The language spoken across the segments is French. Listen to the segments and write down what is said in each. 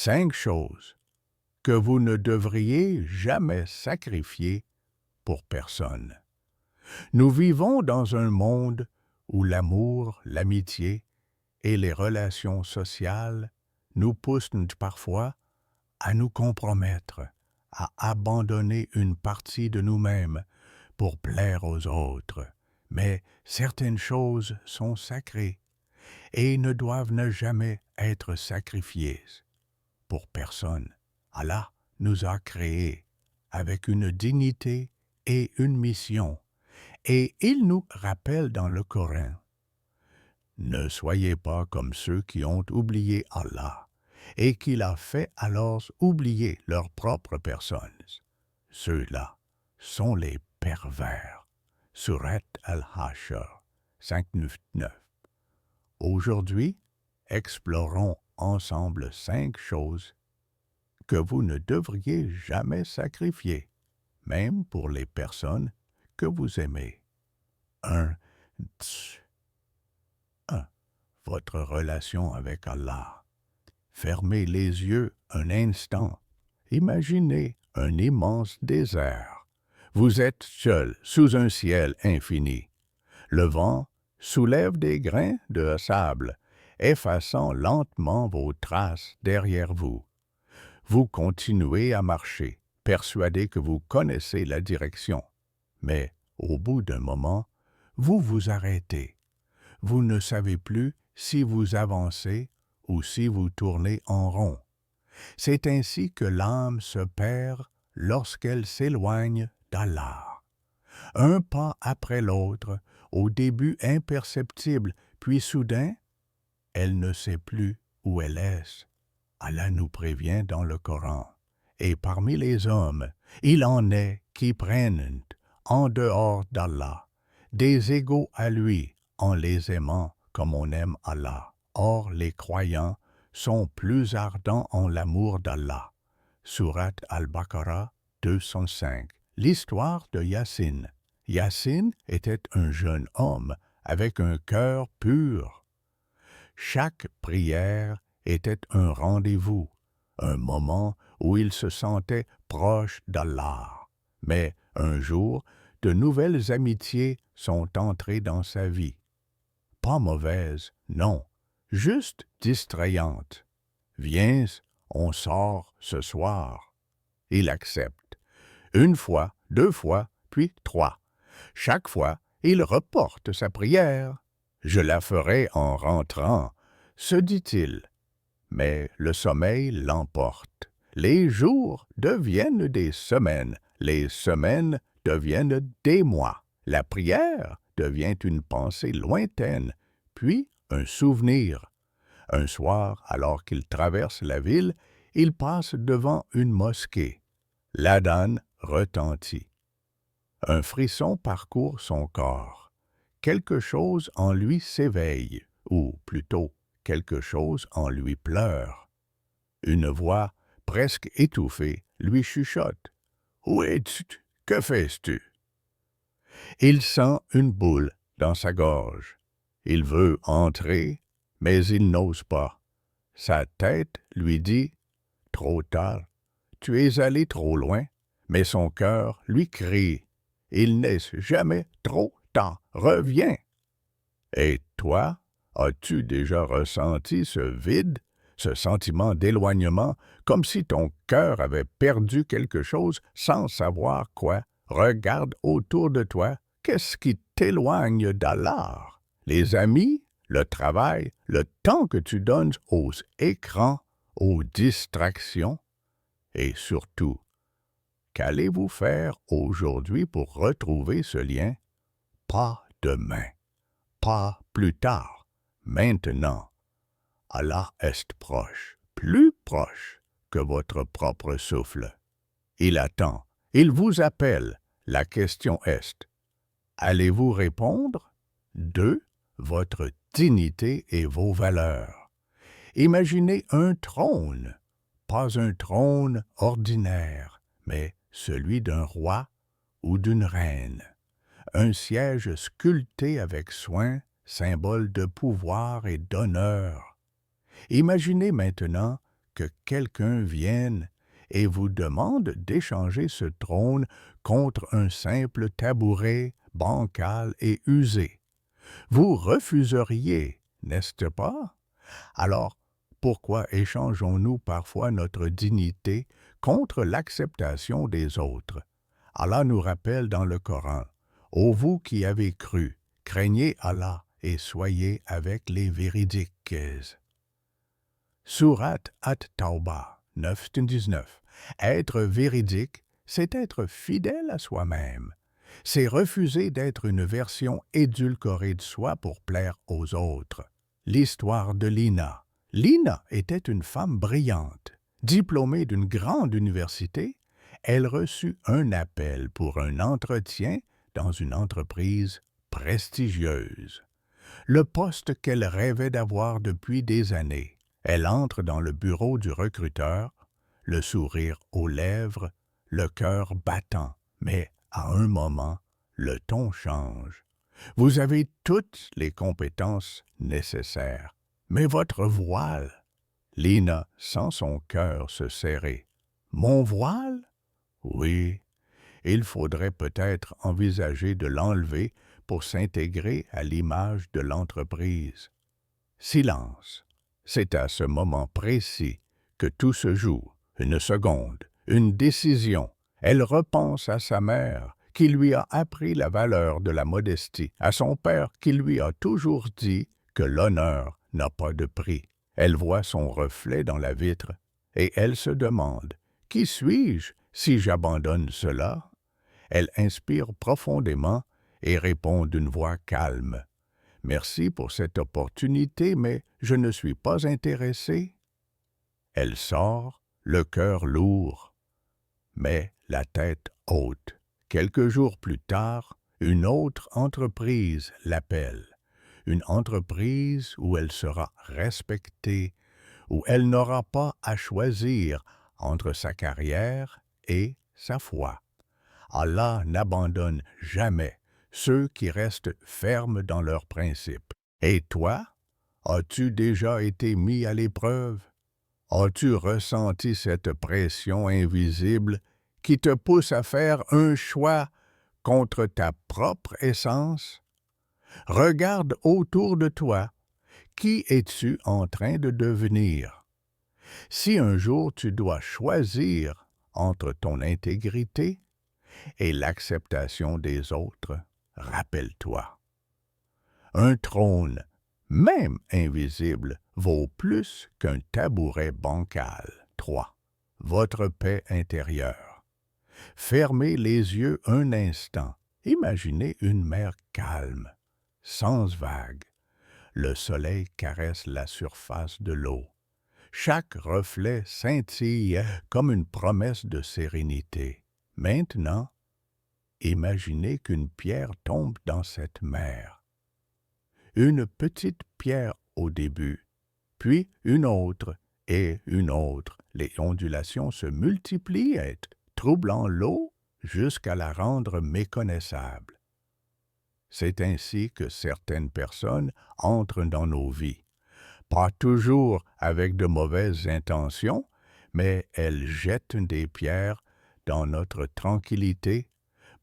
5 choses que vous ne devriez jamais sacrifier pour personne. Nous vivons dans un monde où l'amour, l'amitié et les relations sociales nous poussent parfois à nous compromettre, à abandonner une partie de nous-mêmes pour plaire aux autres. Mais certaines choses sont sacrées et ne doivent ne jamais être sacrifiées pour personne. Allah nous a créés avec une dignité et une mission, et il nous rappelle dans le Coran: ne soyez pas comme ceux qui ont oublié Allah et qu'il a fait alors oublier leur propre personne. Ceux-là sont les pervers. Surat Al-Hashr 599. Aujourd'hui, explorons ensemble 5 choses que vous ne devriez jamais sacrifier, même pour les personnes que vous aimez. 1. 1. Votre relation avec Allah. Fermez les yeux un instant. Imaginez un immense désert. Vous êtes seul sous un ciel infini. Le vent soulève des grains de sable, effaçant lentement vos traces derrière vous. Vous continuez à marcher, persuadé que vous connaissez la direction. Mais, au bout d'un moment, vous vous arrêtez. Vous ne savez plus si vous avancez ou si vous tournez en rond. C'est ainsi que l'âme se perd lorsqu'elle s'éloigne d'Allah. Un pas après l'autre, au début imperceptible, puis soudain, elle ne sait plus où elle est. Allah nous prévient dans le Coran. Et parmi les hommes, il en est qui prennent, en dehors d'Allah, des égaux à lui en les aimant comme on aime Allah. Or, les croyants sont plus ardents en l'amour d'Allah. Surat Al-Baqarah 205. L'histoire de Yassine. Yassine était un jeune homme avec un cœur pur. Chaque prière était un rendez-vous, un moment où il se sentait proche d'Allah. Mais un jour, de nouvelles amitiés sont entrées dans sa vie. Pas mauvaises, non, juste distrayantes. Viens, on sort ce soir. Il accepte. 1 fois, 2 fois, puis 3. Chaque fois, il reporte sa prière. Je la ferai en rentrant, se dit-il. Mais le sommeil l'emporte. Les jours deviennent des semaines, les semaines deviennent des mois. La prière devient une pensée lointaine, puis un souvenir. Un soir, alors qu'il traverse la ville, il passe devant une mosquée. L'adhan retentit. Un frisson parcourt son corps. Quelque chose en lui s'éveille, ou plutôt, quelque chose en lui pleure. Une voix, presque étouffée, lui chuchote. « Où es-tu? Que fais-tu? » Il sent une boule dans sa gorge. Il veut entrer, mais il n'ose pas. Sa tête lui dit « Trop tard, tu es allé trop loin », mais son cœur lui crie « Il n'est jamais trop tard, reviens ». Et toi, as-tu déjà ressenti ce vide, ce sentiment d'éloignement, comme si ton cœur avait perdu quelque chose sans savoir quoi? Regarde autour de toi, qu'est-ce qui t'éloigne d'Allah? Les amis, le travail, le temps que tu donnes aux écrans, aux distractions? Et surtout, qu'allez-vous faire aujourd'hui pour retrouver ce lien? Pas demain, pas plus tard, maintenant. Allah est proche, plus proche que votre propre souffle. Il attend, il vous appelle. La question est, allez-vous répondre? 2. Votre dignité et vos valeurs. Imaginez un trône, pas un trône ordinaire, mais celui d'un roi ou d'une reine. Un siège sculpté avec soin, symbole de pouvoir et d'honneur. Imaginez maintenant que quelqu'un vienne et vous demande d'échanger ce trône contre un simple tabouret bancal et usé. Vous refuseriez, n'est-ce pas? Alors, pourquoi échangeons-nous parfois notre dignité contre l'acceptation des autres? Allah nous rappelle dans le Coran, « Ô vous qui avez cru, craignez Allah et soyez avec les véridiques. » Sourate At-Tawbah 9-19. Être véridique, c'est être fidèle à soi-même. C'est refuser d'être une version édulcorée de soi pour plaire aux autres. L'histoire de Lina. Lina était une femme brillante. Diplômée d'une grande université, elle reçut un appel pour un entretien dans une entreprise prestigieuse. Le poste qu'elle rêvait d'avoir depuis des années. Elle entre dans le bureau du recruteur, le sourire aux lèvres, le cœur battant, mais à un moment, le ton change. Vous avez toutes les compétences nécessaires, mais votre voile... Lina sent son cœur se serrer. Mon voile? Oui, il faudrait peut-être envisager de l'enlever pour s'intégrer à l'image de l'entreprise. Silence. C'est à ce moment précis que tout se joue. Une seconde, une décision. Elle repense à sa mère, qui lui a appris la valeur de la modestie, à son père qui lui a toujours dit que l'honneur n'a pas de prix. Elle voit son reflet dans la vitre et elle se demande « Qui suis-je si j'abandonne cela ?» Elle inspire profondément et répond d'une voix calme « Merci pour cette opportunité, mais je ne suis pas intéressée. » Elle sort, le cœur lourd, mais la tête haute. Quelques jours plus tard, une autre entreprise l'appelle. Une entreprise où elle sera respectée, où elle n'aura pas à choisir entre sa carrière et sa foi. Allah n'abandonne jamais ceux qui restent fermes dans leurs principes. Et toi, as-tu déjà été mis à l'épreuve? As-tu ressenti cette pression invisible qui te pousse à faire un choix contre ta propre essence? Regarde autour de toi. Qui es-tu en train de devenir? Si un jour tu dois choisir entre ton intégrité et l'acceptation des autres, rappelle-toi. Un trône, même invisible, vaut plus qu'un tabouret bancal. 3. Votre paix intérieure. Fermez les yeux un instant. Imaginez une mer calme, sans vagues. Le soleil caresse la surface de l'eau. Chaque reflet scintille comme une promesse de sérénité. Maintenant, imaginez qu'une pierre tombe dans cette mer. Une petite pierre au début, puis une autre et une autre. Les ondulations se multiplient, troublant l'eau jusqu'à la rendre méconnaissable. C'est ainsi que certaines personnes entrent dans nos vies. Pas toujours avec de mauvaises intentions, mais elles jettent des pierres dans notre tranquillité,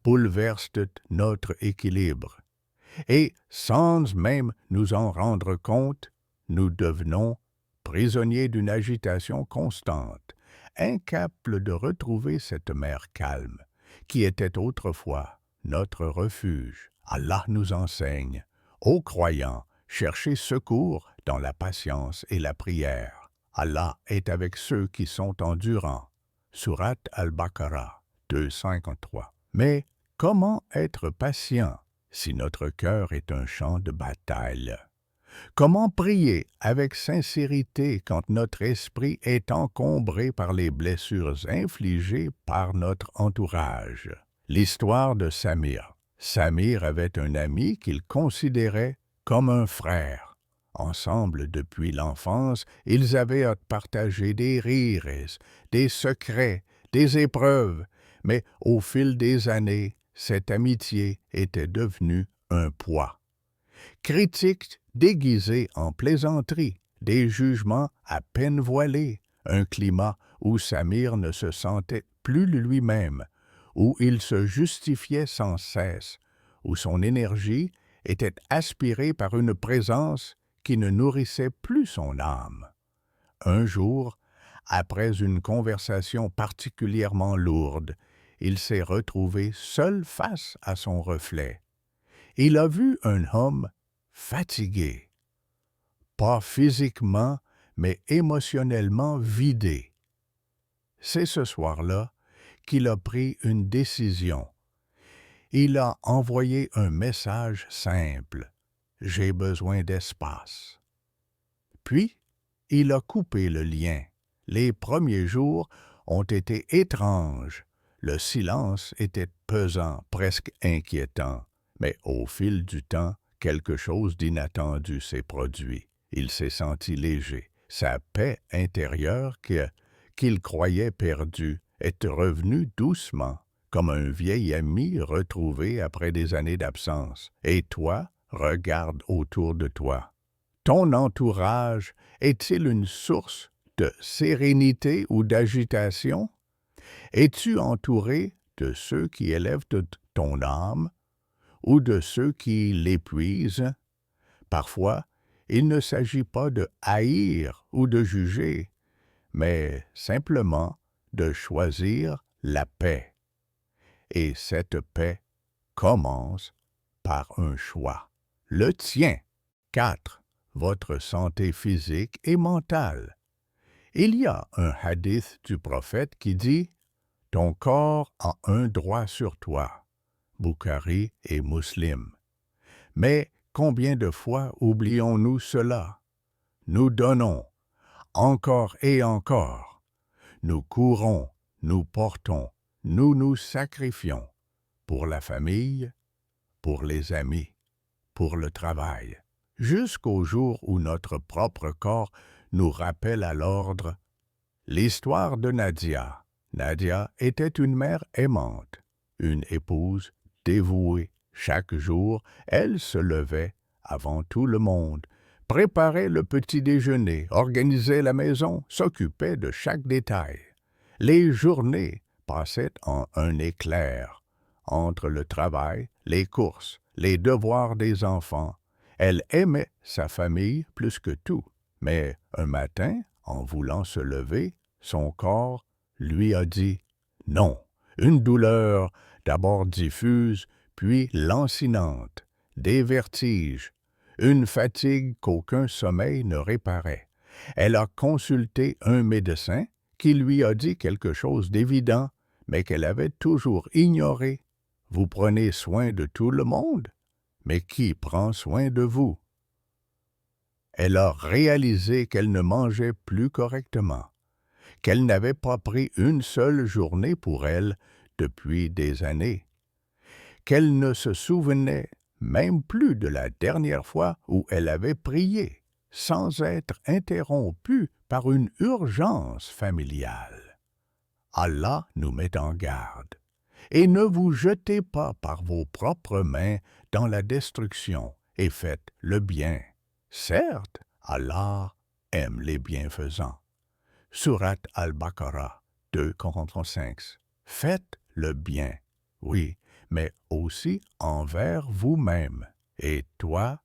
bouleversent notre équilibre. Et sans même nous en rendre compte, nous devenons prisonniers d'une agitation constante, incapables de retrouver cette mer calme, qui était autrefois notre refuge. Allah nous enseigne, ô croyants, cherchez secours dans la patience et la prière. Allah est avec ceux qui sont endurants. Sourate Al-Baqarah 253. Mais comment être patient si notre cœur est un champ de bataille? Comment prier avec sincérité quand notre esprit est encombré par les blessures infligées par notre entourage? L'histoire de Samir. Samir avait un ami qu'il considérait comme un frère. Ensemble, depuis l'enfance, ils avaient partagé des rires, des secrets, des épreuves, mais au fil des années, cette amitié était devenue un poids. Critiques déguisées en plaisanterie, des jugements à peine voilés, un climat où Samir ne se sentait plus lui-même, où il se justifiait sans cesse, où son énergie était aspirée par une présence qui ne nourrissait plus son âme. Un jour, après une conversation particulièrement lourde, il s'est retrouvé seul face à son reflet. Il a vu un homme fatigué, pas physiquement, mais émotionnellement vidé. C'est ce soir-là qu'il a pris une décision. Il a envoyé un message simple: « J'ai besoin d'espace ». Puis, il a coupé le lien. Les premiers jours ont été étranges. Le silence était pesant, presque inquiétant. Mais au fil du temps, quelque chose d'inattendu s'est produit. Il s'est senti léger. Sa paix intérieure qu'il croyait perdue est revenue doucement, comme un vieil ami retrouvé après des années d'absence. Et toi, regarde autour de toi. Ton entourage est-il une source de sérénité ou d'agitation? Es-tu entouré de ceux qui élèvent ton âme ou de ceux qui l'épuisent? Parfois, il ne s'agit pas de haïr ou de juger, mais simplement de choisir la paix. Et cette paix commence par un choix, le tien. 4. Votre santé physique et mentale. Il y a un hadith du prophète qui dit « Ton corps a un droit sur toi ». Bukhari et Muslim. Mais combien de fois oublions-nous cela? Nous donnons, encore et encore. Nous courons, nous portons, nous nous sacrifions pour la famille, pour les amis, pour le travail, jusqu'au jour où notre propre corps nous rappelle à l'ordre. L'histoire de Nadia. Nadia était une mère aimante, une épouse dévouée. Chaque jour, elle se levait avant tout le monde, préparait le petit déjeuner, organisait la maison, s'occupait de chaque détail. Les journées passaient en un éclair. Entre le travail, les courses, les devoirs des enfants, elle aimait sa famille plus que tout. Mais un matin, en voulant se lever, son corps lui a dit « Non ». Une douleur, d'abord diffuse, puis lancinante, des vertiges, une fatigue qu'aucun sommeil ne réparait. Elle a consulté un médecin qui lui a dit quelque chose d'évident, mais qu'elle avait toujours ignoré. Vous prenez soin de tout le monde, mais qui prend soin de vous? Elle a réalisé qu'elle ne mangeait plus correctement, qu'elle n'avait pas pris une seule journée pour elle depuis des années, qu'elle ne se souvenait même plus de la dernière fois où elle avait prié, sans être interrompue par une urgence familiale. Allah nous met en garde. Et ne vous jetez pas par vos propres mains dans la destruction, et faites le bien. Certes, Allah aime les bienfaisants. Surat Al-Baqarah 2:45. Faites le bien, oui, mais aussi envers vous-même. Et toi?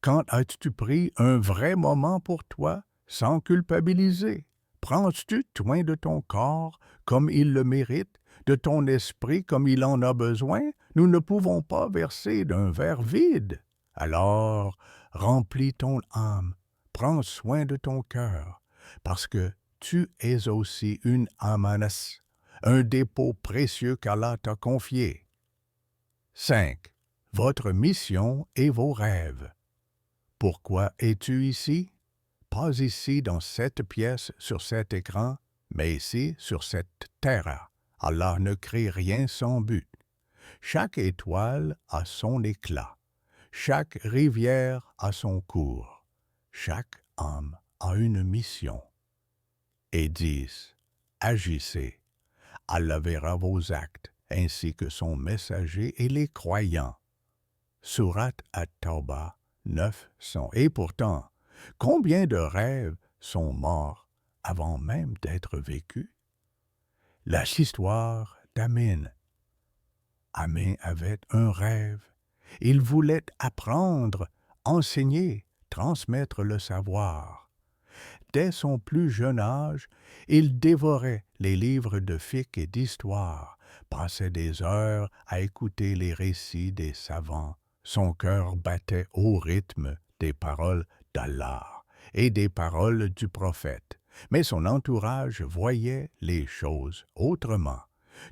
Quand as-tu pris un vrai moment pour toi, sans culpabiliser? Prends-tu soin de ton corps comme il le mérite, de ton esprit comme il en a besoin? Nous ne pouvons pas verser d'un verre vide. Alors, remplis ton âme, prends soin de ton cœur, parce que tu es aussi une amanas, un dépôt précieux qu'Allah t'a confié. 5. Votre mission et vos rêves. Pourquoi es-tu ici? Pas ici dans cette pièce, sur cet écran, mais ici, sur cette terre. Allah ne crée rien sans but. Chaque étoile a son éclat. Chaque rivière a son cours. Chaque âme a une mission. Et 10. Agissez. Allah verra vos actes, ainsi que son messager et les croyants. Surat At-Tawbah 900. Et pourtant, combien de rêves sont morts avant même d'être vécue? L'histoire d'Amin. Amin avait un rêve. Il voulait apprendre, enseigner, transmettre le savoir. Dès son plus jeune âge, il dévorait les livres de fiqh et d'histoire, passait des heures à écouter les récits des savants. Son cœur battait au rythme des paroles d'Allah et des paroles du prophète. Mais son entourage voyait les choses autrement.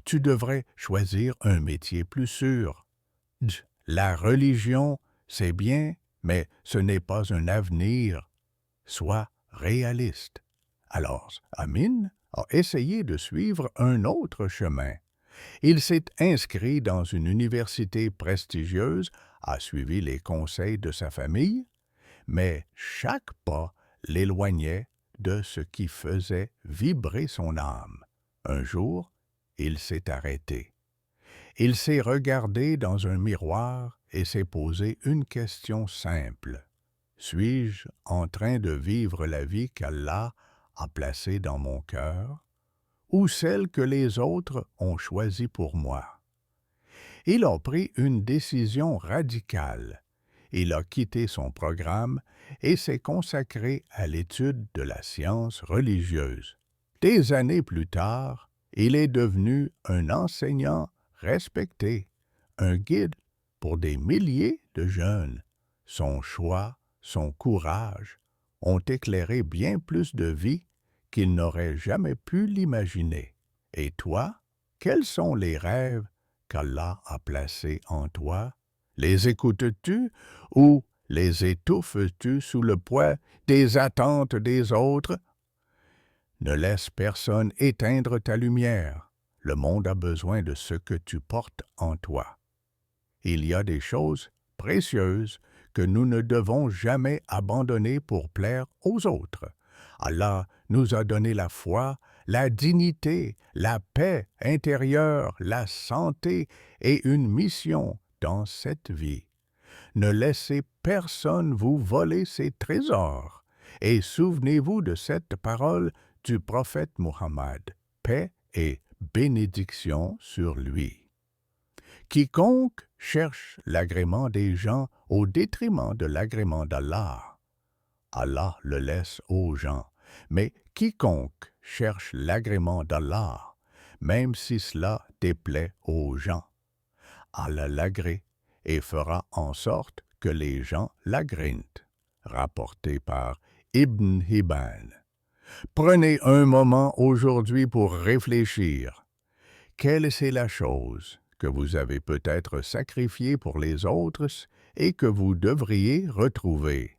Tu devrais choisir un métier plus sûr. La religion, c'est bien, mais ce n'est pas un avenir. Sois réaliste. Alors, Amin a essayé de suivre un autre chemin. Il s'est inscrit dans une université prestigieuse, a suivi les conseils de sa famille, mais chaque pas l'éloignait de ce qui faisait vibrer son âme. Un jour, il s'est arrêté. Il s'est regardé dans un miroir et s'est posé une question simple. Suis-je en train de vivre la vie qu'Allah a placée dans mon cœur, ou celle que les autres ont choisie pour moi? Il a pris une décision radicale. Il a quitté son programme et s'est consacré à l'étude de la science religieuse. Des années plus tard, il est devenu un enseignant respecté, un guide pour des milliers de jeunes. Son choix, son courage ont éclairé bien plus de vies qu'il n'aurait jamais pu l'imaginer. Et toi, quels sont les rêves qu'Allah a placés en toi? Les écoutes-tu ou les étouffes-tu sous le poids des attentes des autres? Ne laisse personne éteindre ta lumière. Le monde a besoin de ce que tu portes en toi. Il y a des choses précieuses que nous ne devons jamais abandonner pour plaire aux autres. Allah nous a donné la foi, la dignité, la paix intérieure, la santé et une mission dans cette vie. Ne laissez personne vous voler ces trésors. Et souvenez-vous de cette parole du prophète Muhammad, paix et bénédiction sur lui. Quiconque cherche l'agrément des gens au détriment de l'agrément d'Allah, Allah le laisse aux gens. Mais quiconque cherche l'agrément d'Allah, même si cela déplaît aux gens, Allah l'agrée et fera en sorte que les gens l'agréent. Rapporté par Ibn Hibban. Prenez un moment aujourd'hui pour réfléchir. Quelle est la chose que vous avez peut-être sacrifiée pour les autres et que vous devriez retrouver?